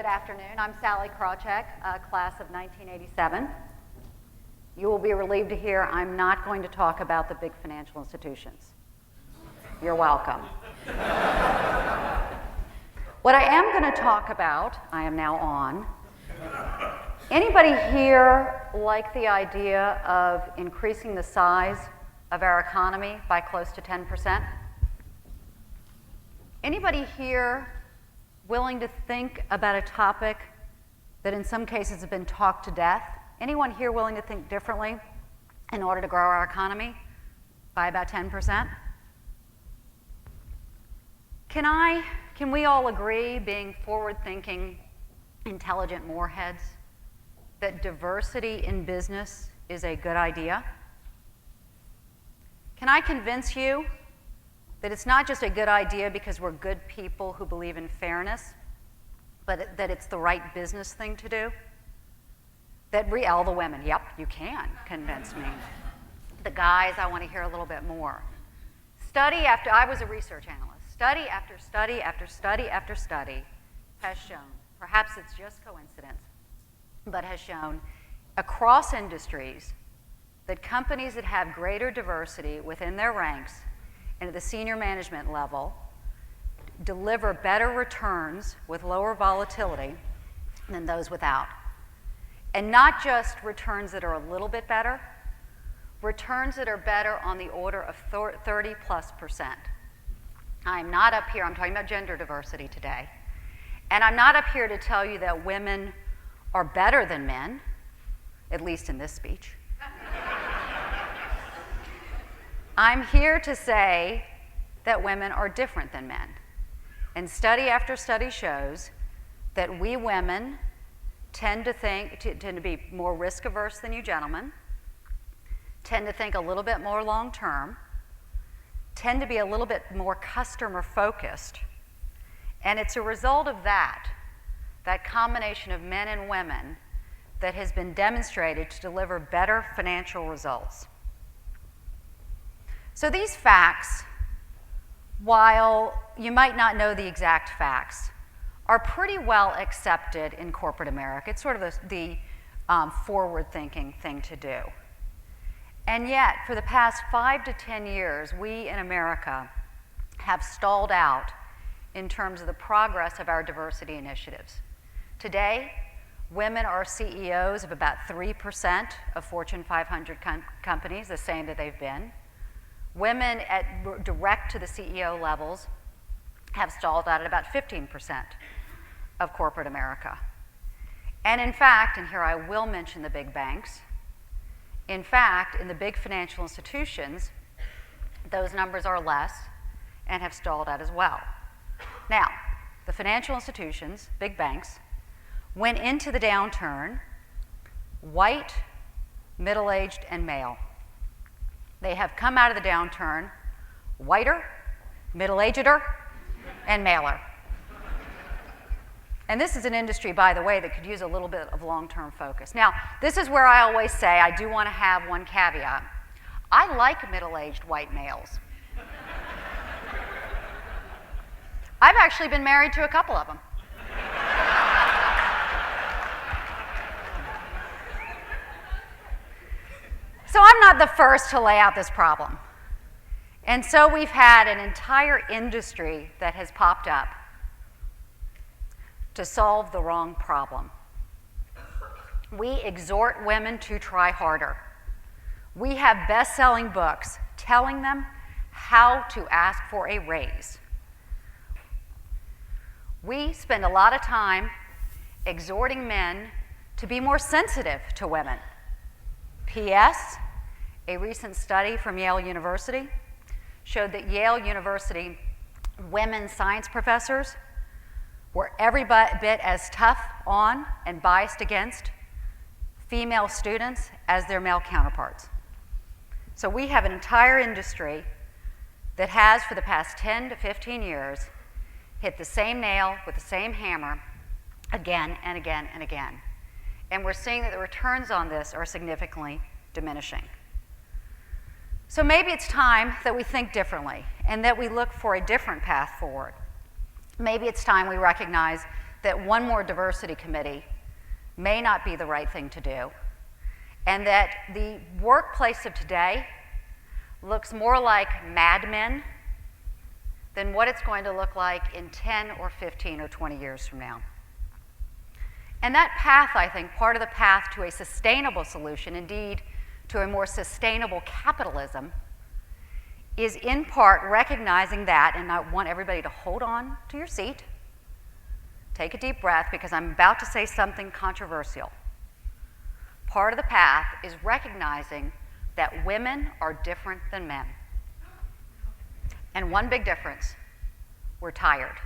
Good afternoon. I'm Sallie Krawcheck, class of 1987. You will be relieved to hear I'm not going to talk about the big financial institutions. You're welcome. What I am going to talk about, I am now on. Anybody here like the idea of increasing the size of our economy by close to 10%? Anybody here willing to think about a topic that in some cases has been talked to death? Anyone here willing to think differently in order to grow our economy by about 10%? Can we all agree, being forward-thinking, intelligent moorheads, that diversity in business is a good idea? Can I convince you that it's not just a good idea because we're good people who believe in fairness, but that it's the right business thing to do? That all the women, yep, you can convince me. The guys, I want to hear a little bit more. I was a research analyst. Study after study after study after study has shown, perhaps it's just coincidence, but has shown across industries that companies that have greater diversity within their ranks and at the senior management level deliver better returns with lower volatility than those without. And not just returns that are a little bit better, returns that are better on the order of 30+%. I'm not up here, I'm talking about gender diversity today, and I'm not up here to tell you that women are better than men, at least in this speech. I'm here to say that women are different than men. And study after study shows that we women tend to be more risk averse than you gentlemen, tend to think a little bit more long term, tend to be a little bit more customer focused. And it's a result of that combination of men and women that has been demonstrated to deliver better financial results. So these facts, while you might not know the exact facts, are pretty well accepted in corporate America. It's sort of the forward-thinking thing to do. And yet, for the past 5 to 10 years, we in America have stalled out in terms of the progress of our diversity initiatives. Today, women are CEOs of about 3% of Fortune 500 companies, the same that they've been. Women direct to the CEO levels have stalled out at about 15% of corporate America. And in fact, and here I will mention the big banks, in fact, in the big financial institutions, those numbers are less and have stalled out as well. Now, the financial institutions, big banks, went into the downturn white, middle-aged, and male. They have come out of the downturn whiter, middle-ageder, and maler. And this is an industry, by the way, that could use a little bit of long-term focus. Now, this is where I always say I do want to have one caveat. I like middle-aged white males. I've actually been married to a couple of them. So I'm not the first to lay out this problem. And so we've had an entire industry that has popped up to solve the wrong problem. We exhort women to try harder. We have best-selling books telling them how to ask for a raise. We spend a lot of time exhorting men to be more sensitive to women. P.S., a recent study from Yale University showed that Yale University women science professors were every bit as tough on and biased against female students as their male counterparts. So we have an entire industry that has, for the past 10 to 15 years, hit the same nail with the same hammer again and again and again. And we're seeing that the returns on this are significantly diminishing. So maybe it's time that we think differently and that we look for a different path forward. Maybe it's time we recognize that one more diversity committee may not be the right thing to do, and that the workplace of today looks more like Mad Men than what it's going to look like in 10 or 15 or 20 years from now. And that path, I think, part of the path to a sustainable solution, indeed to a more sustainable capitalism, is in part recognizing that, and I want everybody to hold on to your seat, take a deep breath, because I'm about to say something controversial. Part of the path is recognizing that women are different than men. And one big difference, we're tired.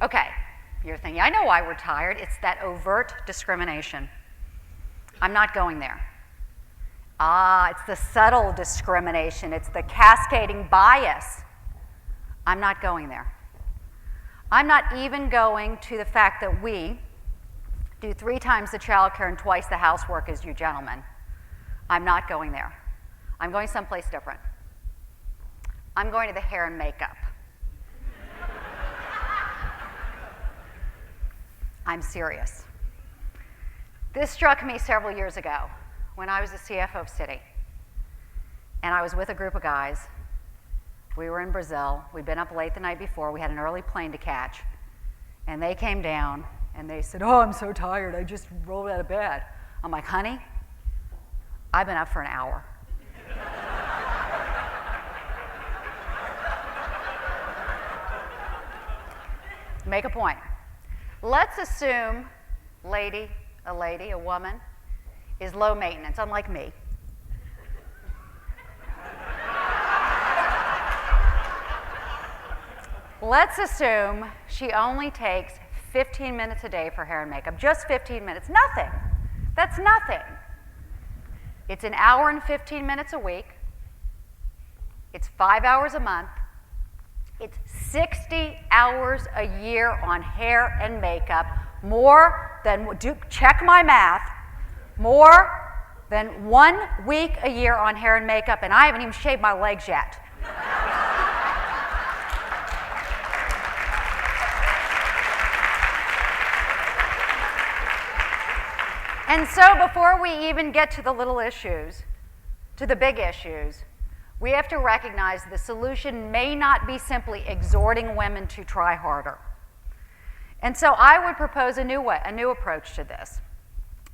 Okay, you're thinking, I know why we're tired. It's that overt discrimination. I'm not going there. It's the subtle discrimination. It's the cascading bias. I'm not going there. I'm not even going to the fact that we do 3 times the childcare and twice the housework as you gentlemen. I'm not going there. I'm going someplace different. I'm going to the hair and makeup. I'm serious. This struck me several years ago when I was the CFO of Citi. And I was with a group of guys. We were in Brazil. We'd been up late the night before. We had an early plane to catch. And they came down and they said, oh, I'm so tired. I just rolled out of bed. I'm like, honey, I've been up for an hour. Make a point. Let's assume a woman, is low maintenance, unlike me. Let's assume she only takes 15 minutes a day for hair and makeup, just 15 minutes, nothing. That's nothing. It's an hour and 15 minutes a week. It's 5 hours a month. It's 60 hours a year on hair and makeup, more than, check my math, more than 1 week a year on hair and makeup, and I haven't even shaved my legs yet. And so before we even get to the little issues, to the big issues, we have to recognize the solution may not be simply exhorting women to try harder. And so I would propose a new approach to this,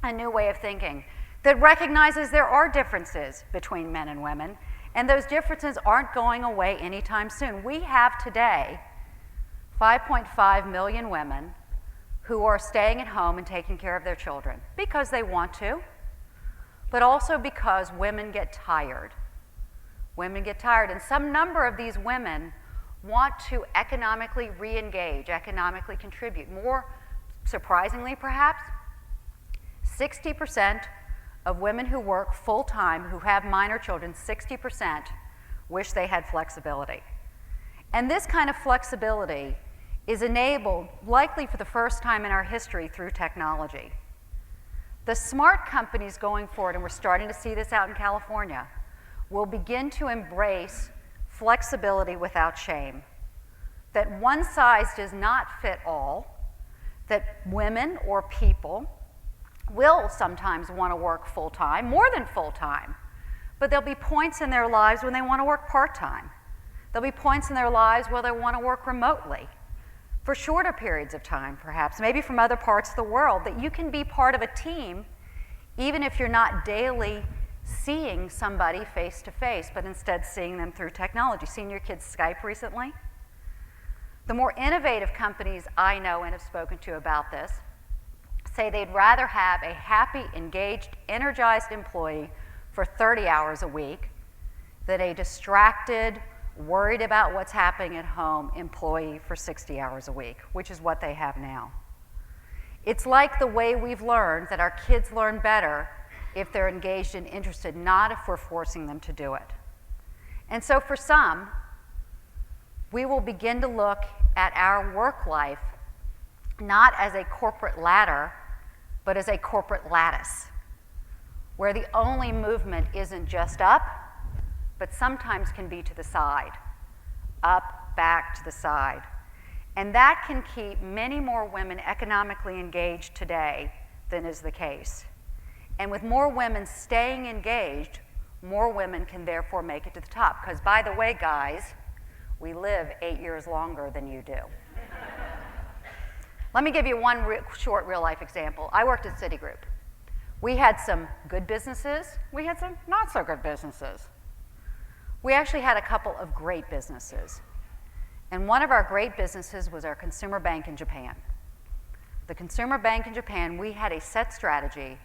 a new way of thinking that recognizes there are differences between men and women, and those differences aren't going away anytime soon. We have today 5.5 million women who are staying at home and taking care of their children because they want to, but also because women get tired. Women get tired, and some number of these women want to economically re-engage, economically contribute. More surprisingly, perhaps, 60% of women who work full-time, who have minor children, 60% wish they had flexibility. And this kind of flexibility is enabled, likely for the first time in our history, through technology. The smart companies going forward, and we're starting to see this out in California, will begin to embrace flexibility without shame. That one size does not fit all, that women or people will sometimes want to work full-time, more than full-time, but there'll be points in their lives when they want to work part-time. There'll be points in their lives where they want to work remotely, for shorter periods of time, perhaps, maybe from other parts of the world, that you can be part of a team even if you're not daily seeing somebody face-to-face, but instead seeing them through technology. Seen your kids Skype recently? The more innovative companies I know and have spoken to about this say they'd rather have a happy, engaged, energized employee for 30 hours a week than a distracted, worried about what's happening at home employee for 60 hours a week, which is what they have now. It's like the way we've learned that our kids learn better if they're engaged and interested, not if we're forcing them to do it. And so for some, we will begin to look at our work life not as a corporate ladder, but as a corporate lattice, where the only movement isn't just up, but sometimes can be to the side, up, back, to the side. And that can keep many more women economically engaged today than is the case. And with more women staying engaged, more women can therefore make it to the top. Because by the way, guys, we live 8 years longer than you do. Let me give you one short real-life example. I worked at Citigroup. We had some good businesses. We had some not-so-good businesses. We actually had a couple of great businesses. And one of our great businesses was our consumer bank in Japan. The consumer bank in Japan, we had a set strategy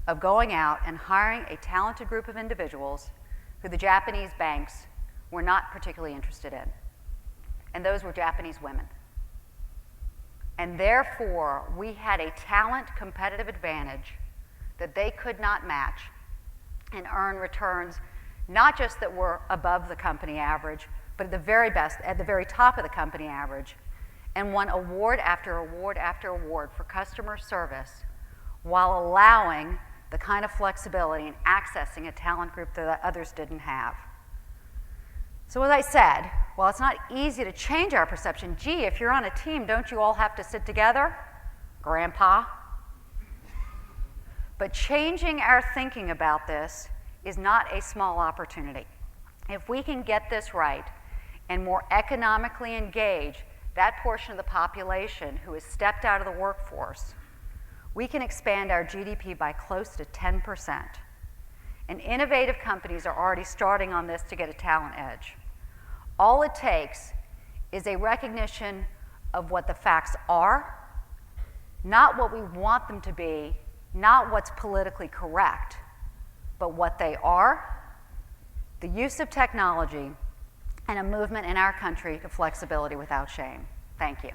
of going out and hiring a talented group of individuals who the Japanese banks were not particularly interested in. And those were Japanese women. And therefore, we had a talent competitive advantage that they could not match and earn returns not just that were above the company average, but at the very best, at the very top of the company average, and won award after award after award for customer service while allowing the kind of flexibility and accessing a talent group that others didn't have. So as I said, while it's not easy to change our perception, gee, if you're on a team, don't you all have to sit together? Grandpa. But changing our thinking about this is not a small opportunity. If we can get this right and more economically engage that portion of the population who has stepped out of the workforce, we can expand our GDP by close to 10%. And innovative companies are already starting on this to get a talent edge. All it takes is a recognition of what the facts are, not what we want them to be, not what's politically correct, but what they are, the use of technology, and a movement in our country to flexibility without shame. Thank you.